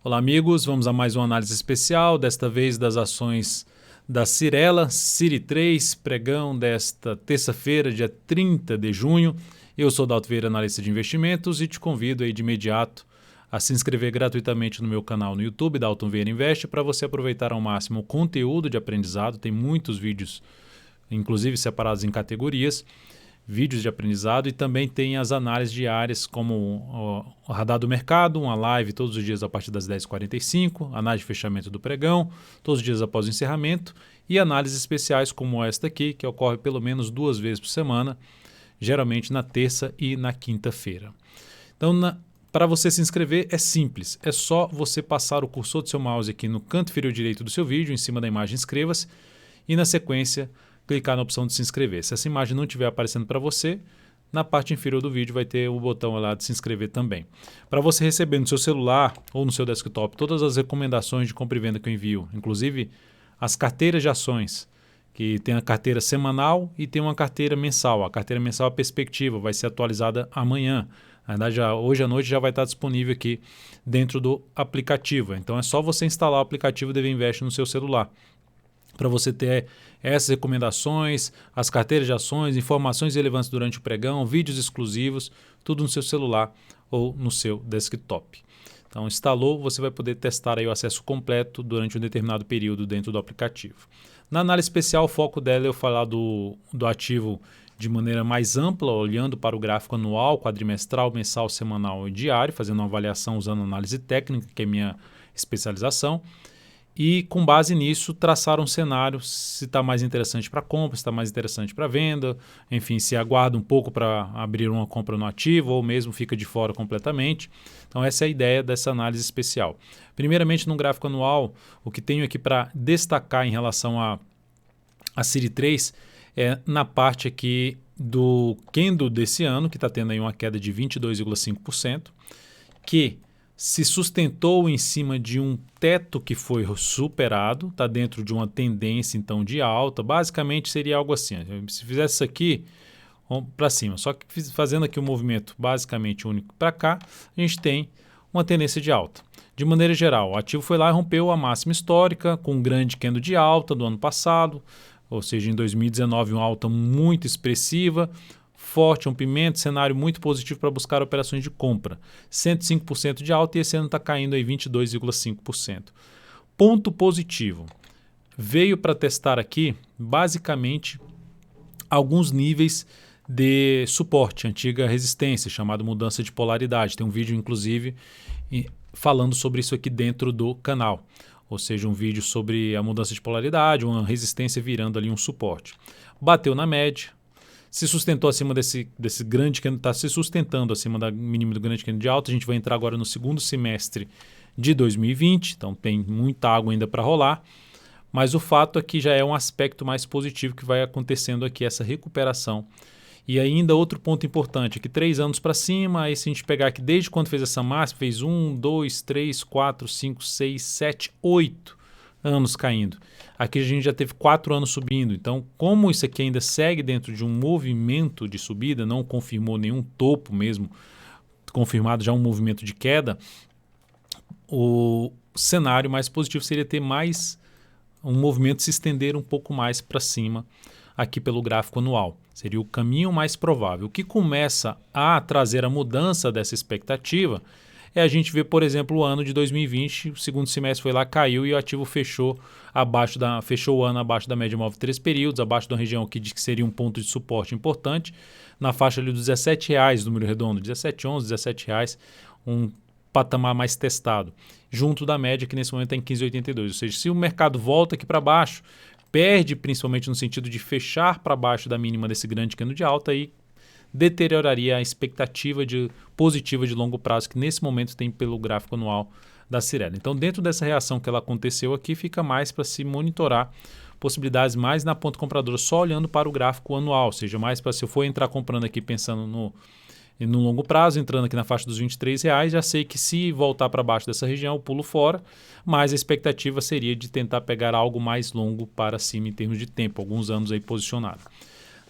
Olá amigos, vamos a mais uma análise especial, desta vez das ações da Cyrela, CIRI3, pregão desta terça-feira, dia 30 de junho. Eu sou Dalton Vieira, analista de investimentos, e te convido aí de imediato a se inscrever gratuitamente no meu canal no YouTube, Dalton Vieira Investe, para você aproveitar ao máximo o conteúdo de aprendizado. Tem muitos vídeos, inclusive separados em categorias, vídeos de aprendizado, e também tem as análises diárias como o radar do mercado, uma live todos os dias a partir das 10h45, análise de fechamento do pregão, todos os dias após o encerramento, e análises especiais como esta aqui, que ocorre pelo menos 2 vezes por semana, geralmente na terça e na quinta-feira. Então, para você se inscrever é simples, é só você passar o cursor do seu mouse aqui no canto inferior direito do seu vídeo, em cima da imagem inscreva-se, e na sequência clicar na opção de se inscrever. Se essa imagem não estiver aparecendo para você, na parte inferior do vídeo vai ter o botão lá de se inscrever também. Para você receber no seu celular ou no seu desktop todas as recomendações de compra e venda que eu envio, inclusive as carteiras de ações, que tem a carteira semanal e tem uma carteira mensal. A carteira mensal é perspectiva, vai ser atualizada amanhã. Na verdade, hoje à noite já vai estar disponível aqui dentro do aplicativo. Então é só você instalar o aplicativo DV Invest no seu celular, para você ter essas recomendações, as carteiras de ações, informações relevantes durante o pregão, vídeos exclusivos, tudo no seu celular ou no seu desktop. Então, instalou, você vai poder testar aí o acesso completo durante um determinado período dentro do aplicativo. Na análise especial, o foco dela é eu falar do ativo de maneira mais ampla, olhando para o gráfico anual, quadrimestral, mensal, semanal e diário, fazendo uma avaliação usando análise técnica, que é minha especialização. E com base nisso traçar um cenário, se está mais interessante para compra, se está mais interessante para venda, enfim, se aguarda um pouco para abrir uma compra no ativo ou mesmo fica de fora completamente. Então essa é a ideia dessa análise especial. Primeiramente no gráfico anual, o que tenho aqui para destacar em relação a CIRI3 é na parte aqui do candle desse ano, que está tendo aí uma queda de 22,5%, que se sustentou em cima de um teto que foi superado, está dentro de uma tendência então de alta. Basicamente seria algo assim, se fizesse isso aqui para cima, só que fazendo aqui um movimento basicamente único para cá, a gente tem uma tendência de alta. De maneira geral, o ativo foi lá e rompeu a máxima histórica com um grande candle de alta do ano passado, ou seja, em 2019 uma alta muito expressiva, forte, rompimento, cenário muito positivo para buscar operações de compra. 105% de alta e esse ano está caindo aí 22,5%. Ponto positivo. Veio para testar aqui, basicamente, alguns níveis de suporte, antiga resistência, chamado mudança de polaridade. Tem um vídeo, inclusive, falando sobre isso aqui dentro do canal. Ou seja, um vídeo sobre a mudança de polaridade, uma resistência virando ali um suporte. Bateu na média, se sustentou acima desse grande candle, está se sustentando acima da mínima do grande candle de alta. A gente vai entrar agora no segundo semestre de 2020, então tem muita água ainda para rolar, mas o fato é que já é um aspecto mais positivo que vai acontecendo aqui, essa recuperação. E ainda outro ponto importante, que 3 anos para cima, aí se a gente pegar aqui desde quando fez essa máxima, fez 1, 2, 3, 4, 5, 6, 7, 8 anos caindo. Aqui a gente já teve 4 anos subindo, então como isso aqui ainda segue dentro de um movimento de subida, não confirmou nenhum topo mesmo, confirmado já um movimento de queda, o cenário mais positivo seria ter mais um movimento se estender um pouco mais para cima aqui pelo gráfico anual. Seria o caminho mais provável. O que começa a trazer a mudança dessa expectativa é a gente ver, por exemplo, o ano de 2020, o segundo semestre foi lá, caiu e o ativo fechou o ano abaixo da média móvel de 3 períodos, abaixo da região que diz que seria um ponto de suporte importante, na faixa ali dos R$17, número redondo, 17,11, R$17, um patamar mais testado, junto da média que nesse momento está em 15,82. Ou seja, se o mercado volta aqui para baixo, perde principalmente no sentido de fechar para baixo da mínima desse grande candle de alta, aí deterioraria a expectativa positiva de longo prazo que nesse momento tem pelo gráfico anual da Cyrela. Então, dentro dessa reação que ela aconteceu aqui, fica mais para se monitorar possibilidades mais na ponta compradora, só olhando para o gráfico anual, ou seja, mais para se eu for entrar comprando aqui pensando no longo prazo, entrando aqui na faixa dos R$23, já sei que se voltar para baixo dessa região, eu pulo fora, mas a expectativa seria de tentar pegar algo mais longo para cima em termos de tempo, alguns anos aí posicionado.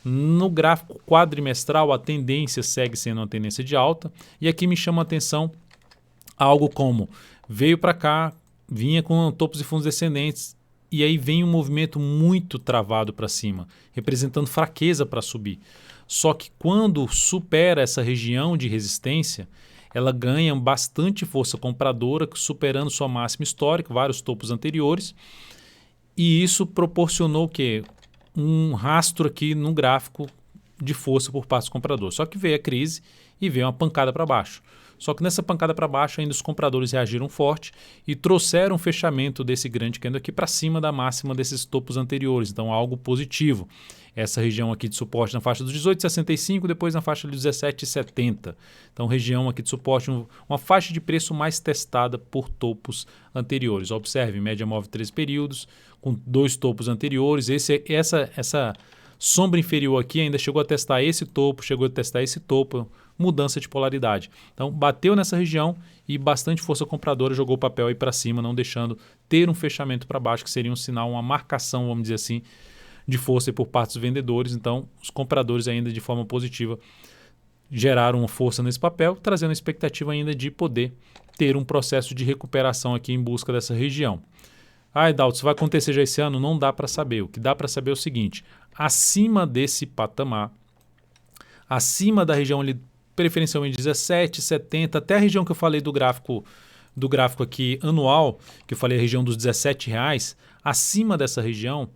No gráfico quadrimestral, a tendência segue sendo uma tendência de alta, e aqui me chama a atenção algo como veio para cá, vinha com topos e fundos descendentes, e aí vem um movimento muito travado para cima, representando fraqueza para subir. Só que quando supera essa região de resistência, ela ganha bastante força compradora, superando sua máxima histórica, vários topos anteriores, e isso proporcionou o quê? Um rastro aqui no gráfico de força por parte do comprador. Só que veio a crise e veio uma pancada para baixo. Só que nessa pancada para baixo ainda os compradores reagiram forte e trouxeram o fechamento desse grande candle aqui para cima da máxima desses topos anteriores. Então algo positivo. Essa região aqui de suporte na faixa dos 18,65, depois na faixa dos 17,70. Então região aqui de suporte, uma faixa de preço mais testada por topos anteriores. Observe, média móvel 13 períodos, com 2 topos anteriores. Essa sombra inferior aqui ainda chegou a testar esse topo, chegou a testar esse topo, mudança de polaridade. Então bateu nessa região e bastante força compradora jogou o papel aí para cima, não deixando ter um fechamento para baixo, que seria um sinal, uma marcação, vamos dizer assim, de força por parte dos vendedores. Então os compradores ainda de forma positiva geraram uma força nesse papel, trazendo a expectativa ainda de poder ter um processo de recuperação aqui em busca dessa região. Edalto, isso vai acontecer já esse ano? Não dá para saber. O que dá para saber é o seguinte: acima desse patamar, acima da região ali, preferencialmente 17, 70, até a região que eu falei do gráfico aqui anual, que eu falei a região dos R$17, acima dessa região,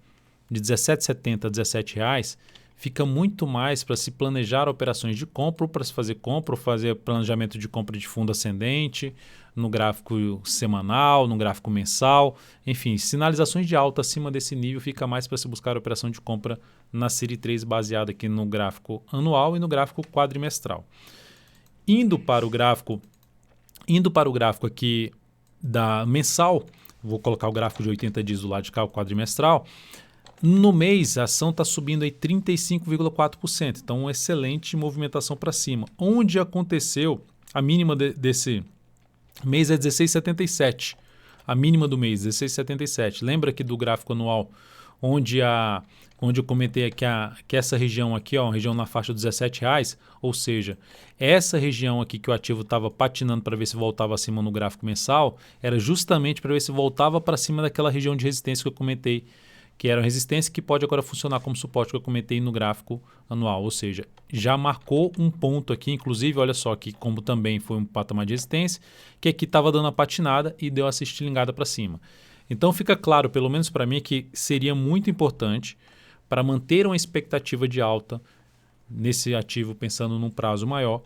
de 17,70 a R$17, fica muito mais para se planejar operações de compra, ou para se fazer compra, ou fazer planejamento de compra de fundo ascendente, no gráfico semanal, no gráfico mensal, enfim, sinalizações de alta acima desse nível fica mais para se buscar a operação de compra na série 3 baseada aqui no gráfico anual e no gráfico quadrimestral. Indo para o gráfico aqui da mensal, vou colocar o gráfico de 80 dias do lado de cá, o quadrimestral. No mês, a ação está subindo aí 35,4%, então uma excelente movimentação para cima. Onde aconteceu, a mínima desse mês é 16,77, a mínima do mês, 16,77. Lembra aqui do gráfico anual, onde eu comentei que essa região aqui, uma região na faixa dos R$17, ou seja, essa região aqui que o ativo estava patinando para ver se voltava acima no gráfico mensal, era justamente para ver se voltava para cima daquela região de resistência que eu comentei, que era uma resistência que pode agora funcionar como suporte, que eu comentei no gráfico anual, ou seja, já marcou um ponto aqui, inclusive, olha só que como também foi um patamar de resistência, que aqui estava dando a patinada e deu essa estilingada para cima. Então fica claro, pelo menos para mim, que seria muito importante para manter uma expectativa de alta nesse ativo, pensando num prazo maior,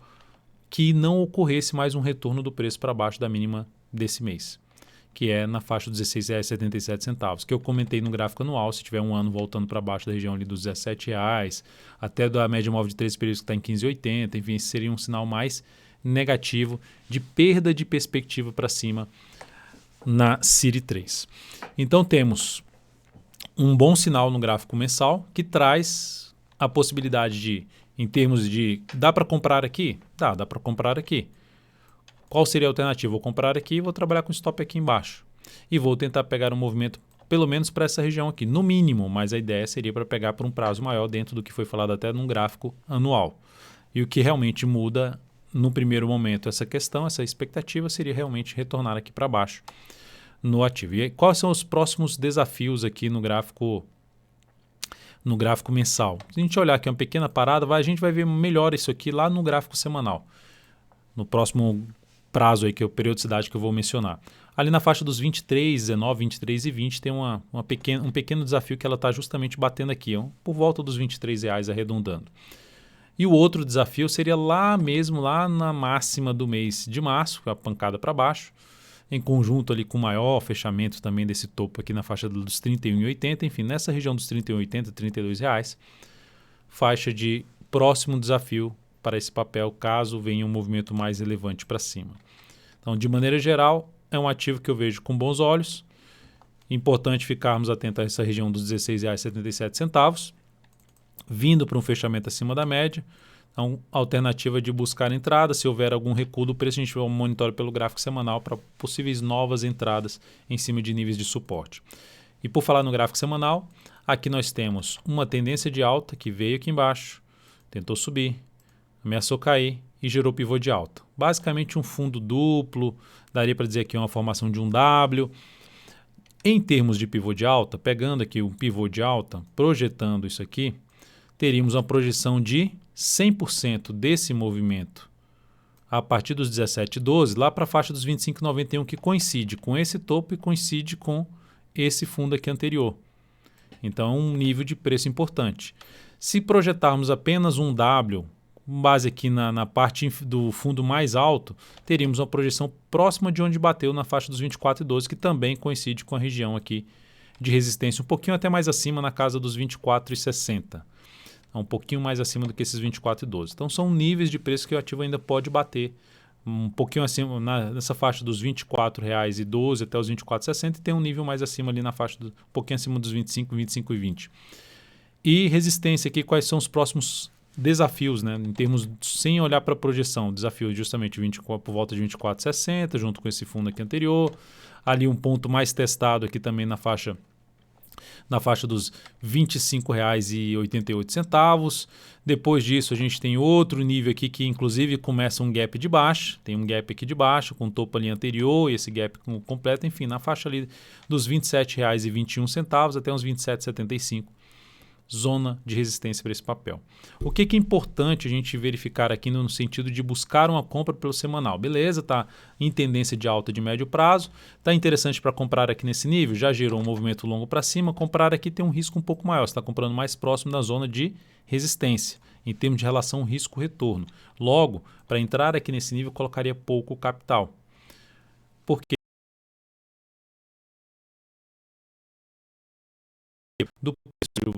que não ocorresse mais um retorno do preço para baixo da mínima desse mês, que é na faixa dos R$16,77, que eu comentei no gráfico anual. Se tiver um ano voltando para baixo da região ali dos R$17, até da média móvel de 13 períodos que está em 15,80, enfim, esse seria um sinal mais negativo de perda de perspectiva para cima na série 3. Então temos um bom sinal no gráfico mensal que traz a possibilidade de, em termos de, dá para comprar aqui? Dá para comprar aqui. Qual seria a alternativa? Vou comprar aqui e vou trabalhar com stop aqui embaixo. E vou tentar pegar um movimento pelo menos para essa região aqui, no mínimo, mas a ideia seria para pegar por um prazo maior dentro do que foi falado até num gráfico anual. E o que realmente muda no primeiro momento essa questão, essa expectativa, seria realmente retornar aqui para baixo no ativo. E aí, quais são os próximos desafios aqui no gráfico mensal? Se a gente olhar aqui uma pequena parada, a gente vai ver melhor isso aqui lá no gráfico semanal, no próximo prazo aí, que é a periodicidade que eu vou mencionar. Ali na faixa dos 23, 19, 23 e 20 tem um pequeno desafio que ela está justamente batendo aqui, por volta dos R$23 arredondando. E o outro desafio seria lá mesmo, lá na máxima do mês de março, que é a pancada para baixo, em conjunto ali com o maior fechamento também desse topo aqui na faixa dos R$31,80, enfim, nessa região dos R$31,80, R$32, faixa de próximo desafio para esse papel, caso venha um movimento mais relevante para cima. Então, de maneira geral, é um ativo que eu vejo com bons olhos. Importante ficarmos atentos a essa região dos R$16,77, vindo para um fechamento acima da média. Então, alternativa de buscar entrada. Se houver algum recuo do preço, a gente vai monitorar pelo gráfico semanal para possíveis novas entradas em cima de níveis de suporte. E por falar no gráfico semanal, aqui nós temos uma tendência de alta que veio aqui embaixo, tentou subir, ameaçou cair e gerou pivô de alta. Basicamente um fundo duplo, daria para dizer aqui uma formação de um W. Em termos de pivô de alta, pegando aqui um pivô de alta, projetando isso aqui, teríamos uma projeção de 100% desse movimento a partir dos 17,12 lá para a faixa dos 25,91, que coincide com esse topo e coincide com esse fundo aqui anterior. Então é um nível de preço importante. Se projetarmos apenas um W, com base aqui na parte do fundo mais alto, teríamos uma projeção próxima de onde bateu na faixa dos 24,12, que também coincide com a região aqui de resistência, um pouquinho até mais acima, na casa dos 24,60. Um pouquinho mais acima do que esses 24,12. Então são níveis de preço que o ativo ainda pode bater um pouquinho acima, nessa faixa dos R$ 24,12 até os 24,60, e tem um nível mais acima ali na faixa, um pouquinho acima dos 25, 25,20. E resistência aqui, quais são os próximos desafios, né? Em termos, sem olhar para a projeção, desafio justamente por volta de 24,60, junto com esse fundo aqui anterior. Ali um ponto mais testado aqui também na faixa dos R$ 25,88. Depois disso, a gente tem outro nível aqui que inclusive começa um gap de baixo. Tem um gap aqui de baixo com o topo ali anterior e esse gap completo, enfim, na faixa ali dos R$ 27,21 até uns R$ 27,75. Zona de resistência para esse papel. O que é importante a gente verificar aqui no sentido de buscar uma compra pelo semanal? Beleza, está em tendência de alta de médio prazo, está interessante para comprar aqui nesse nível, já gerou um movimento longo para cima, comprar aqui tem um risco um pouco maior, você está comprando mais próximo da zona de resistência, em termos de relação risco-retorno. Logo, para entrar aqui nesse nível, colocaria pouco capital. Por quê?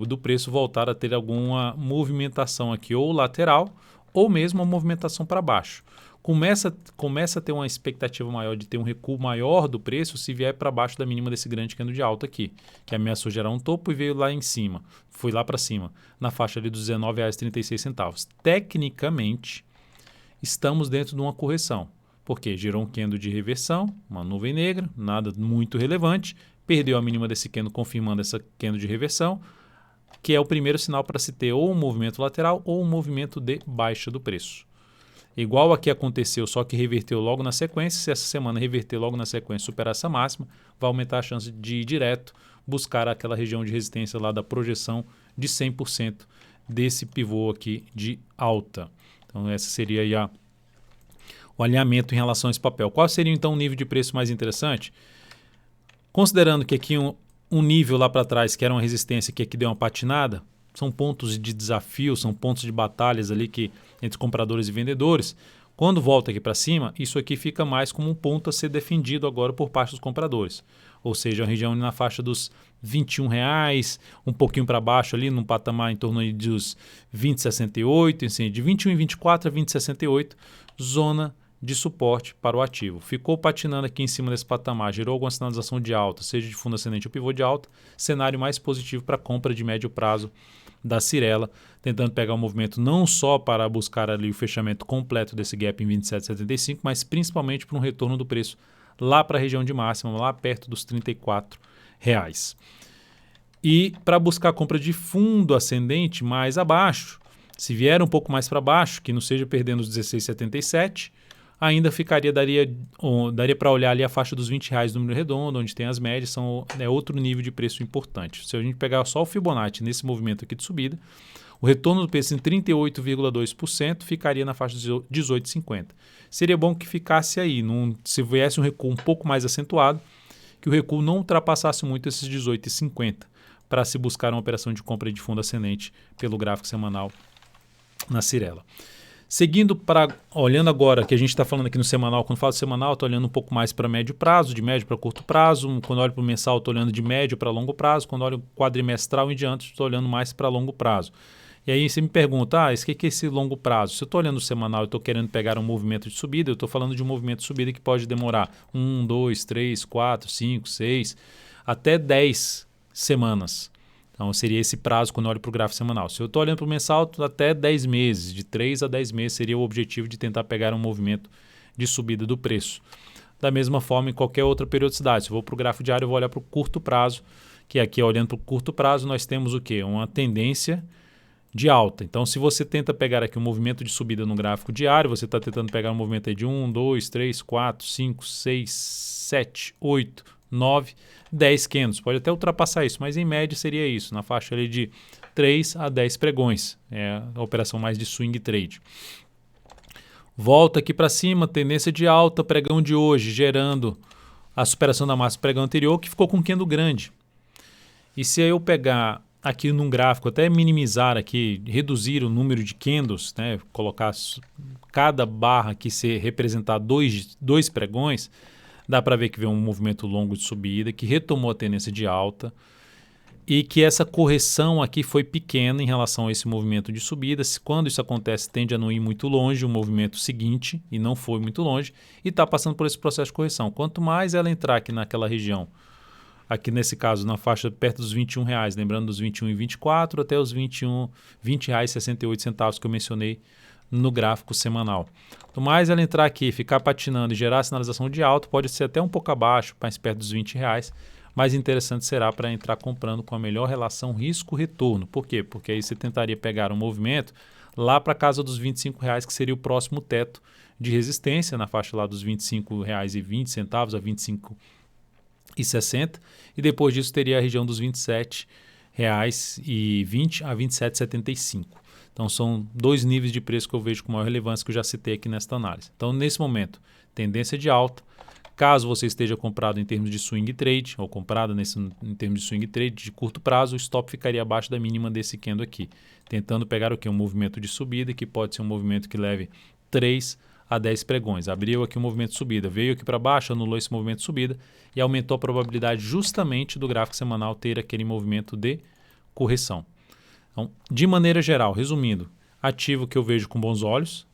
Do preço voltar a ter alguma movimentação aqui, ou lateral, ou mesmo uma movimentação para baixo. Começa a ter uma expectativa maior de ter um recuo maior do preço se vier para baixo da mínima desse grande candle de alta aqui, que ameaçou gerar um topo e veio lá em cima, foi lá para cima, na faixa ali dos R$ 19,36. Tecnicamente, estamos dentro de uma correção, porque gerou um candle de reversão, uma nuvem negra, nada muito relevante, perdeu a mínima desse candle, confirmando essa candle de reversão, que é o primeiro sinal para se ter ou um movimento lateral ou um movimento de baixa do preço. Igual aqui aconteceu, só que reverteu logo na sequência. Se essa semana reverter logo na sequência e superar essa máxima, vai aumentar a chance de ir direto buscar aquela região de resistência lá da projeção de 100% desse pivô aqui de alta. Então essa seria aí o alinhamento em relação a esse papel. Qual seria então o nível de preço mais interessante? Considerando que aqui um nível lá para trás, que era uma resistência, que aqui deu uma patinada, são pontos de desafio, são pontos de batalhas ali entre compradores e vendedores. Quando volta aqui para cima, isso aqui fica mais como um ponto a ser defendido agora por parte dos compradores. Ou seja, a região na faixa dos R$ 21,00, um pouquinho para baixo ali, num patamar em torno dos 20,68, assim, de 21,24 a 20,68, zona de suporte para o ativo. Ficou patinando aqui em cima desse patamar, gerou alguma sinalização de alta, seja de fundo ascendente ou pivô de alta, cenário mais positivo para compra de médio prazo da Cyrela, tentando pegar um movimento não só para buscar ali o fechamento completo desse gap em 27,75, mas principalmente para um retorno do preço lá para a região de máxima, lá perto dos R$ 34,00. E para buscar a compra de fundo ascendente mais abaixo, se vier um pouco mais para baixo, que não seja perdendo os 16,77, ainda daria para olhar ali a faixa dos R$ 20,00 número redondo, onde tem as médias, é outro nível de preço importante. Se a gente pegar só o Fibonacci nesse movimento aqui de subida, o retorno do preço em 38,2% ficaria na faixa de 18,50. Seria bom que ficasse aí, se viesse um recuo um pouco mais acentuado, que o recuo não ultrapassasse muito esses 18,50, para se buscar uma operação de compra de fundo ascendente pelo gráfico semanal na Cyrela. Seguindo olhando agora, que a gente está falando aqui no semanal, quando falo semanal, estou olhando um pouco mais para médio prazo, de médio para curto prazo. Quando olho para o mensal, estou olhando de médio para longo prazo. Quando olho quadrimestral em diante, estou olhando mais para longo prazo. E aí você me pergunta, o que é esse longo prazo? Se eu estou olhando o semanal e estou querendo pegar um movimento de subida, eu estou falando de um movimento de subida que pode demorar 1, 2, 3, 4, 5, 6, até 10 semanas. Então, seria esse prazo quando eu olho para o gráfico semanal. Se eu estou olhando para o mensal, até 10 meses, de 3 a 10 meses seria o objetivo de tentar pegar um movimento de subida do preço. Da mesma forma, em qualquer outra periodicidade. Se eu vou para o gráfico diário, eu vou olhar para o curto prazo, que aqui, olhando para o curto prazo, nós temos o quê? Uma tendência de alta. Então, se você tenta pegar aqui um movimento de subida no gráfico diário, você está tentando pegar um movimento aí de 1, 2, 3, 4, 5, 6, 7, 8, 9, 10 candles. Pode até ultrapassar isso, mas em média seria isso, na faixa ali de 3 a 10 pregões. É a operação mais de swing trade. Volta aqui para cima, tendência de alta, pregão de hoje, gerando a superação da máxima pregão anterior, que ficou com um candle grande. E se eu pegar aqui num gráfico, até minimizar aqui, reduzir o número de candles, né, colocar cada barra aqui ser representar dois pregões, dá para ver que veio um movimento longo de subida, que retomou a tendência de alta e que essa correção aqui foi pequena em relação a esse movimento de subida. Quando isso acontece, tende a não ir muito longe o movimento seguinte, e não foi muito longe, e está passando por esse processo de correção. Quanto mais ela entrar aqui naquela região, aqui nesse caso na faixa perto dos R$21, lembrando dos 21,24 até os R$20,68 que eu mencionei no gráfico semanal. Quanto mais ela entrar aqui, ficar patinando e gerar a sinalização de alta, pode ser até um pouco abaixo, mais perto dos R$20, mais interessante será para entrar comprando com a melhor relação risco-retorno. Por quê? Porque aí você tentaria pegar um movimento lá para a casa dos R$25, que seria o próximo teto de resistência, na faixa lá dos R$25,20 a R$25,60, e depois disso teria a região dos R$27,20 a R$27,75. Então são dois níveis de preço que eu vejo com maior relevância, que eu já citei aqui nesta análise. Então nesse momento, tendência de alta. Caso você esteja comprado em termos de swing trade, ou comprado em termos de swing trade de curto prazo, o stop ficaria abaixo da mínima desse candle aqui, tentando pegar o quê? Um movimento de subida, que pode ser um movimento que leve 3 a 10 pregões. Abriu aqui um movimento de subida, veio aqui para baixo, anulou esse movimento de subida e aumentou a probabilidade justamente do gráfico semanal ter aquele movimento de correção. Então, de maneira geral, resumindo, ativo que eu vejo com bons olhos,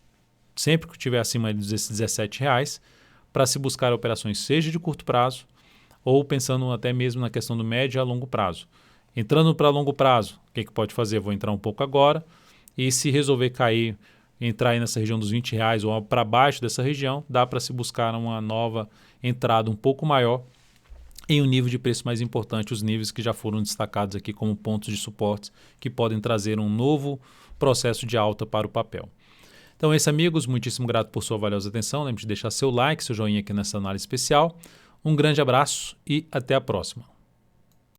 sempre que estiver acima desses R$17, para se buscar operações seja de curto prazo ou pensando até mesmo na questão do médio a longo prazo. Entrando para longo prazo, o que pode fazer? Vou entrar um pouco agora e se resolver cair, entrar aí nessa região dos R$20 ou para baixo dessa região, dá para se buscar uma nova entrada um pouco maior em um nível de preço mais importante, os níveis que já foram destacados aqui como pontos de suporte que podem trazer um novo processo de alta para o papel. Então é isso, amigos, muitíssimo grato por sua valiosa atenção. Lembre de deixar seu like, seu joinha aqui nessa análise especial. Um grande abraço e até a próxima.